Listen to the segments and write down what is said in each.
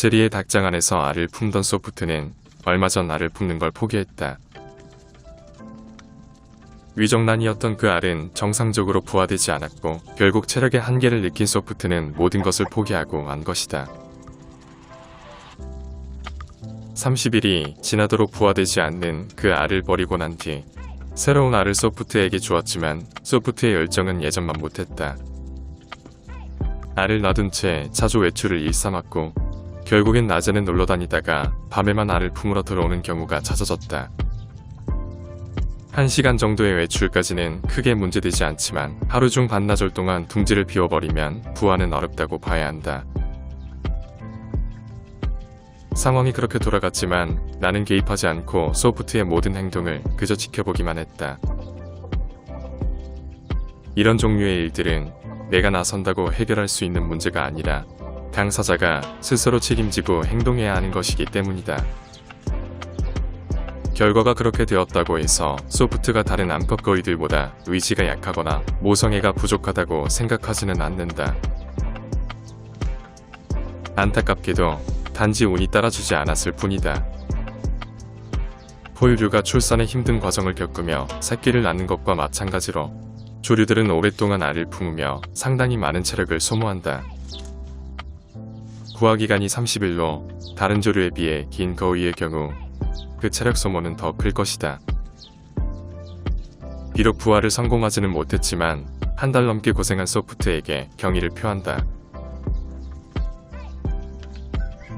제리의 닭장 안에서 알을 품던 소프트는 얼마 전 알을 품는 걸 포기했다. 위정란이었던 그 알은 정상적으로 부화되지 않았고 결국 체력의 한계를 느낀 소프트는 모든 것을 포기하고 만 것이다. 30일이 지나도록 부화되지 않는 그 알을 버리고 난 뒤 새로운 알을 소프트에게 주었지만 소프트의 열정은 예전만 못했다. 알을 놔둔 채 자주 외출을 일삼았고 결국엔 낮에는 놀러 다니다가 밤에만 알을 품으러 들어오는 경우가 잦아졌다. 1시간 정도의 외출까지는 크게 문제되지 않지만 하루 중 반나절 동안 둥지를 비워버리면 부화는 어렵다고 봐야 한다. 상황이 그렇게 돌아갔지만 나는 개입하지 않고 소프트의 모든 행동을 그저 지켜보기만 했다. 이런 종류의 일들은 내가 나선다고 해결할 수 있는 문제가 아니라 당사자가 스스로 책임지고 행동해야 하는 것이기 때문이다. 결과가 그렇게 되었다고 해서 소프트가 다른 암컷거위들보다 의지가 약하거나 모성애가 부족하다고 생각하지는 않는다. 안타깝게도 단지 운이 따라주지 않았을 뿐이다. 포유류가 출산의 힘든 과정을 겪으며 새끼를 낳는 것과 마찬가지로 조류들은 오랫동안 알을 품으며 상당히 많은 체력을 소모한다. 부화기간이 30일로 다른 조류에 비해 긴 거위의 경우 그 체력 소모는 더 클 것이다. 비록 부화를 성공하지는 못했지만 한 달 넘게 고생한 소프트에게 경의를 표한다.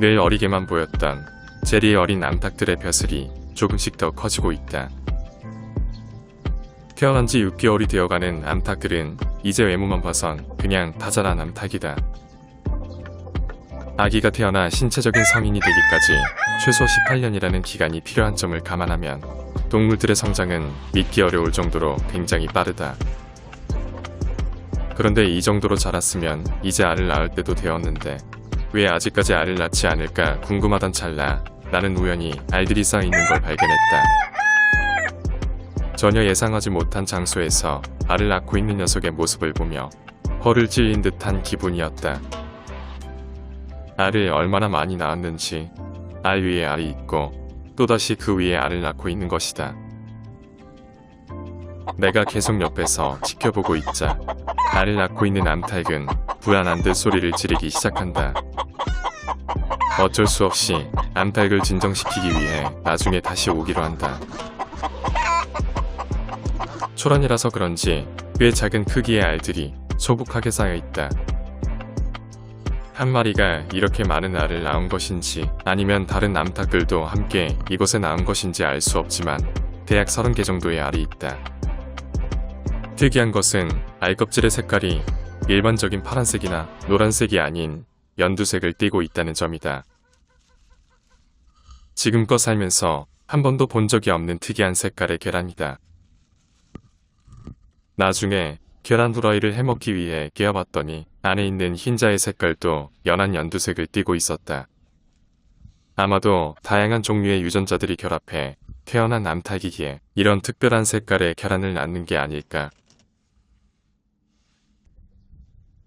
늘 어리게만 보였던 제리의 어린 암탉들의 벼슬이 조금씩 더 커지고 있다. 태어난 지 6개월이 되어가는 암탉들은 이제 외모만 봐선 그냥 다 자란 암탉이다. 아기가 태어나 신체적인 성인이 되기까지 최소 18년이라는 기간이 필요한 점을 감안하면 동물들의 성장은 믿기 어려울 정도로 굉장히 빠르다. 그런데 이 정도로 자랐으면 이제 알을 낳을 때도 되었는데 왜 아직까지 알을 낳지 않을까 궁금하던 찰나 나는 우연히 알들이 쌓여있는 걸 발견했다. 전혀 예상하지 못한 장소에서 알을 낳고 있는 녀석의 모습을 보며 허를 찔린 듯한 기분이었다. 알을 얼마나 많이 낳았는지 알 위에 알이 있고 또다시 그 위에 알을 낳고 있는 것이다. 내가 계속 옆에서 지켜보고 있자 알을 낳고 있는 암탉은 불안한 듯 소리를 지르기 시작한다. 어쩔 수 없이 암탉을 진정시키기 위해 나중에 다시 오기로 한다. 초란이라서 그런지 꽤 작은 크기의 알들이 소복하게 쌓여있다. 한 마리가 이렇게 많은 알을 낳은 것인지 아니면 다른 암탉들도 함께 이곳에 낳은 것인지 알 수 없지만 대략 30개 정도의 알이 있다. 특이한 것은 알 껍질의 색깔이 일반적인 파란색이나 노란색이 아닌 연두색을 띠고 있다는 점이다. 지금껏 살면서 한 번도 본 적이 없는 특이한 색깔의 계란이다. 나중에 계란 후라이를 해먹기 위해 깨어봤더니 안에 있는 흰자의 색깔도 연한 연두색을 띠고 있었다. 아마도 다양한 종류의 유전자들이 결합해 태어난 암탉이기에 이런 특별한 색깔의 계란을 낳는 게 아닐까.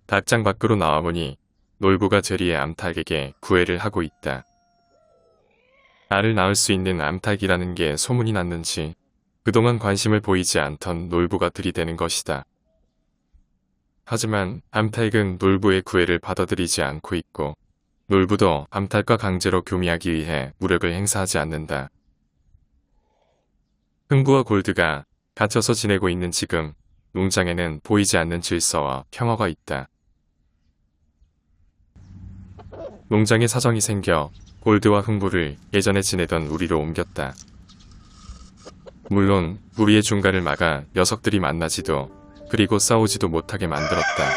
닭장 밖으로 나와보니 놀부가 제리의 암탉에게 구애를 하고 있다. 알을 낳을 수 있는 암탉이라는 게 소문이 났는지 그동안 관심을 보이지 않던 놀부가 들이대는 것이다. 하지만 암탉은 놀부의 구애를 받아들이지 않고 있고 놀부도 암탉과 강제로 교미하기 위해 무력을 행사하지 않는다. 흥부와 골드가 갇혀서 지내고 있는 지금 농장에는 보이지 않는 질서와 평화가 있다. 농장에 사정이 생겨 골드와 흥부를 예전에 지내던 우리로 옮겼다. 물론 우리의 중간을 막아 녀석들이 만나지도 그리고 싸우지도 못하게 만들었다.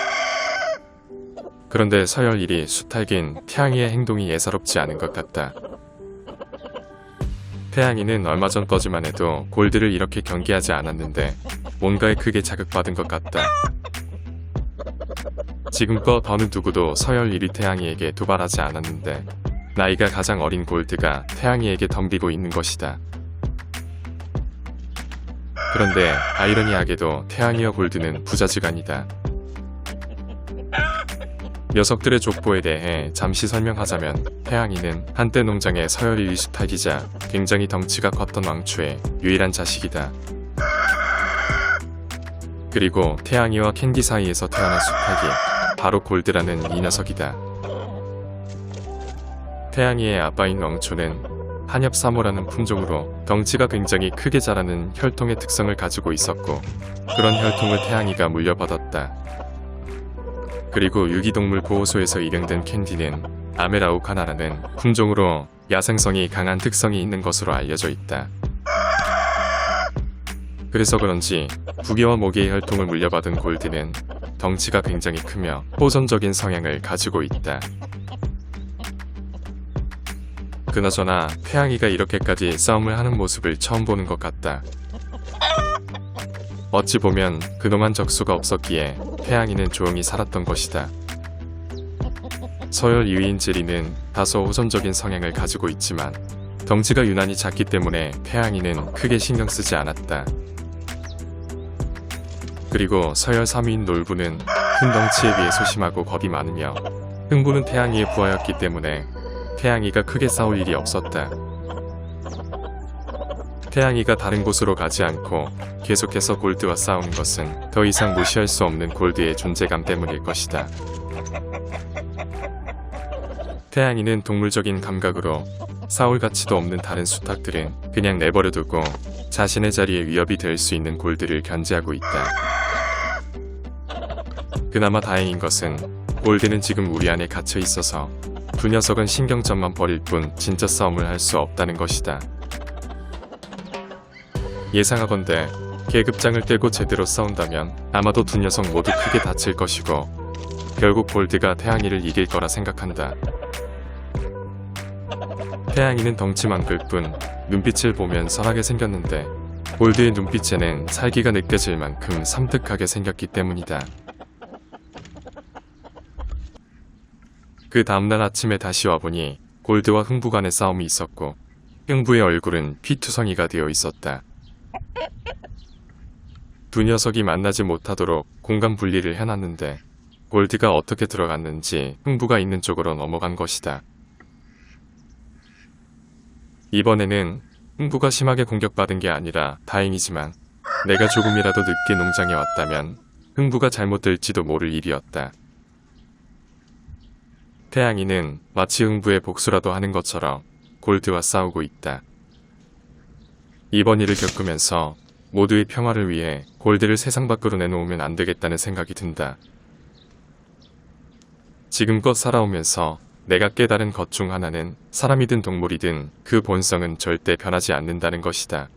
그런데 서열 1위 수탉인 태양이의 행동이 예사롭지 않은 것 같다. 태양이는 얼마 전까지만 해도 골드를 이렇게 경계하지 않았는데 뭔가에 크게 자극받은 것 같다. 지금껏 어느 누구도 서열 1위 태양이에게 도발하지 않았는데 나이가 가장 어린 골드가 태양이에게 덤비고 있는 것이다. 그런데 아이러니하게도 태양이와 골드는 부자지간이다. 녀석들의 족보에 대해 잠시 설명하자면 태양이는 한때 농장의 서열 1위 수탉이자 굉장히 덩치가 컸던 왕초의 유일한 자식이다. 그리고 태양이와 캔디 사이에서 태어난 수탉이 바로 골드라는 이 녀석이다. 태양이의 아빠인 왕초는 한엽 사모라는 품종으로 덩치가 굉장히 크게 자라는 혈통의 특성을 가지고 있었고 그런 혈통을 태양이가 물려받았다. 그리고 유기동물 보호소에서 입양된 캔디는 아메라우카나라는 품종으로 야생성이 강한 특성이 있는 것으로 알려져 있다. 그래서 그런지 부계와 모계의 혈통을 물려받은 골드는 덩치가 굉장히 크며 호전적인 성향을 가지고 있다. 그나저나 태양이가 이렇게까지 싸움을 하는 모습을 처음 보는 것 같다. 어찌 보면 그동안 적수가 없었기에 태양이는 조용히 살았던 것이다. 서열 2위인 제리는 다소 호전적인 성향을 가지고 있지만 덩치가 유난히 작기 때문에 태양이는 크게 신경 쓰지 않았다. 그리고 서열 3위인 놀부는 큰 덩치에 비해 소심하고 겁이 많으며 흥부는 태양이의 부하였기 때문에 태양이가 크게 싸울 일이 없었다. 태양이가 다른 곳으로 가지 않고 계속해서 골드와 싸우는 것은 더 이상 무시할 수 없는 골드의 존재감 때문일 것이다. 태양이는 동물적인 감각으로 싸울 가치도 없는 다른 수탉들은 그냥 내버려두고 자신의 자리에 위협이 될 수 있는 골드를 견제하고 있다. 그나마 다행인 것은 골드는 지금 우리 안에 갇혀 있어서 두 녀석은 신경전만 벌일 뿐 진짜 싸움을 할 수 없다는 것이다. 예상하건대 계급장을 떼고 제대로 싸운다면 아마도 두 녀석 모두 크게 다칠 것이고 결국 골드가 태양이를 이길 거라 생각한다. 태양이는 덩치만 클 뿐 눈빛을 보면 선하게 생겼는데 골드의 눈빛에는 살기가 느껴질 만큼 섬뜩하게 생겼기 때문이다. 그 다음날 아침에 다시 와보니 골드와 흥부 간의 싸움이 있었고 흥부의 얼굴은 피투성이가 되어 있었다. 두 녀석이 만나지 못하도록 공간 분리를 해놨는데 골드가 어떻게 들어갔는지 흥부가 있는 쪽으로 넘어간 것이다. 이번에는 흥부가 심하게 공격받은 게 아니라 다행이지만 내가 조금이라도 늦게 농장에 왔다면 흥부가 잘못될지도 모를 일이었다. 태양이는 마치 흥부의 복수라도 하는 것처럼 골드와 싸우고 있다. 이번 일을 겪으면서 모두의 평화를 위해 골드를 세상 밖으로 내놓으면 안 되겠다는 생각이 든다. 지금껏 살아오면서 내가 깨달은 것 중 하나는 사람이든 동물이든 그 본성은 절대 변하지 않는다는 것이다.